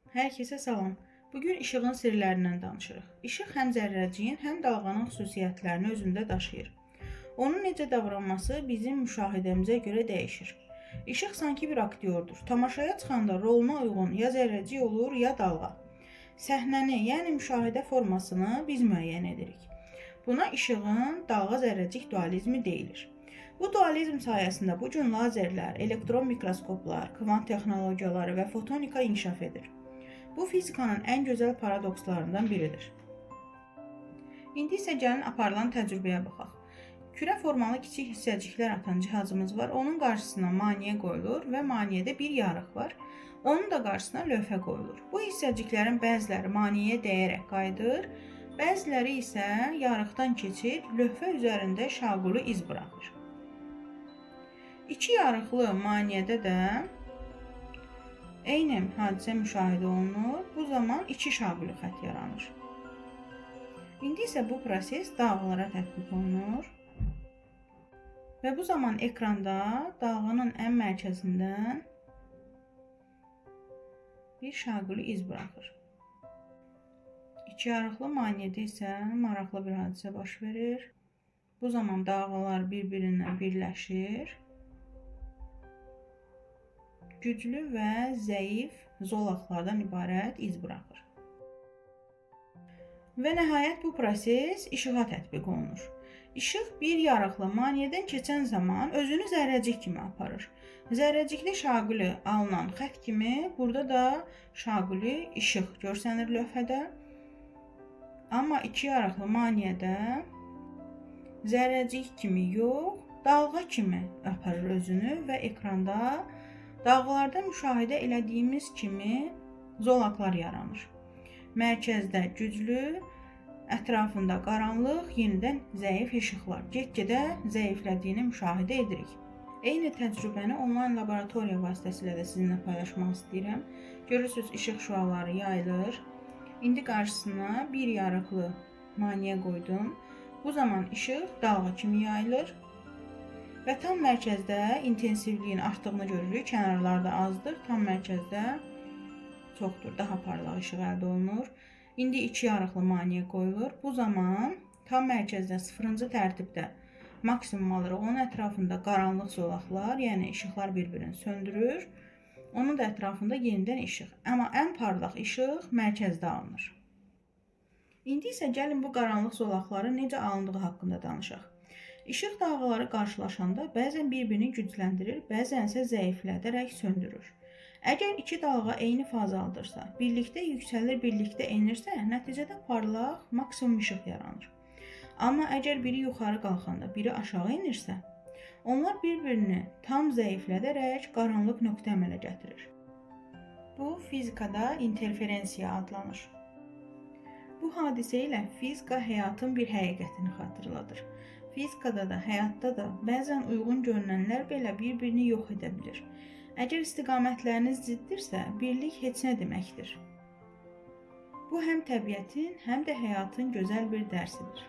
Hər kəsə salam. Bugün işığın sirlərindən danışırıq. İşıq həm zərrəciyin, həm dalğanın xüsusiyyətlərini özündə daşıyır. Onun necə davranması bizim müşahidəmizə görə dəyişir. İşıq sanki bir aktyordur. Tamaşaya çıxanda roluna uyğun ya zərrəcik olur, ya dalğa. Səhnəni, yəni müşahidə formasını biz müəyyən edirik. Buna işığın dalğa-zərrəcik dualizmi deyilir. Bu dualizm sayəsində bu gün lazerlər, elektron mikroskoplar, kvant texnologiyaları və fotonika inkişaf edir. Bu fizikanın ən gözəl paradokslarından biridir. İndi isə gəlin aparılan təcrübəyə baxaq. Kürə formalı kiçik hissəciklər atan cihazımız var. Onun qarşısına maneə qoyulur və maneədə bir yarıq var. Onun da qarşısına lövhə qoyulur. Bu hissəciklərin bəziləri maneəyə dəyərək qayıdır, bəziləri isə yarıqdan keçib lövhə üzərində şaquli iz buraxır. İki yarıqlı maneədə də eyni hadisə müşahidə olunur. Bu zaman iki şaquli xətt yaranır. İndi isə bu proses dalğalara tətbiq olunur. Və bu zaman ekranda dalğanın ən mərkəzindən bir şaquli iz buraxır. İki yarıqlı maneədə isə maraqlı bir hadisə baş verir. Bu zaman dalğalar bir-birindən birləşir. Güclü və zəif zolaqlardan ibarət iz buraxır. Və nəhayət bu proses işığa tətbiq olunur. İşıq bir yarıqlı maneədən keçən zaman özünü zərrəcik kimi aparır. Zərrəcikli şaquli alınan xətt kimi burada da şaquli işıq görsənir lövhədə. Amma iki yarıqlı maneədə zərrəcik kimi yox, dalğa kimi aparır özünü və ekranda dalğalarda müşahidə elədiyimiz kimi zolaqlar yaranır. Mərkəzdə güclü, ətrafında qaranlıq, yenidən zəif işıqlar get-gedə zəiflədiyini müşahidə edirik. Eyni təcrübəni onlayn laboratoriya vasitəsilə də sizinlə paylaşmaq istəyirəm. Görürsünüz, işıq şüaları yayılır. İndi qarşısına bir yarıqlı maneə qoydum. Bu zaman işıq dalğa kimi yayılır. Və tam mərkəzdə intensivliyin artdığını görürük. Kənarlarda azdır, tam mərkəzdə çoxdur, daha parlaq işıq əldə olunur. İndi iki yarıqlı maneə qoyulur. Bu zaman tam mərkəzdə 0-cı tərtibdə maksimum alırıq. Onun ətrafında qaranlıq zolaqlar, yəni işıqlar bir-birini söndürür. Onun da ətrafında yenidən işıq. Amma ən parlaq işıq mərkəzdə alınır. İndi isə gəlin bu qaranlıq zolaqları necə alındığı haqqında danışaq. İşıq dalğaları qarşılaşanda bəzən bir-birini gücləndirir, bəzən isə zəiflədərək söndürür. Əgər iki dalğa eyni faz aldırsa, birlikdə yüksəlir, birlikdə enirsə, nəticədə parlaq, maksimum işıq yaranır. Amma əgər biri yuxarı qalxanda, biri aşağı enirsə, onlar bir-birini tam zəiflədərək qaranlıq nöqtə əmələ gətirir. Bu fizikada interferensiya adlanır. Bu hadisə ilə fizika həyatın bir həqiqətini xatırladır. Fizikada da, həyatda da bəzən uyğun görünənlər belə bir-birini yox edə bilir. Əgər istiqamətləriniz ziddirsə, birlik heç nə deməkdir. Bu həm təbiətin, həm də həyatın gözəl bir dərsidir.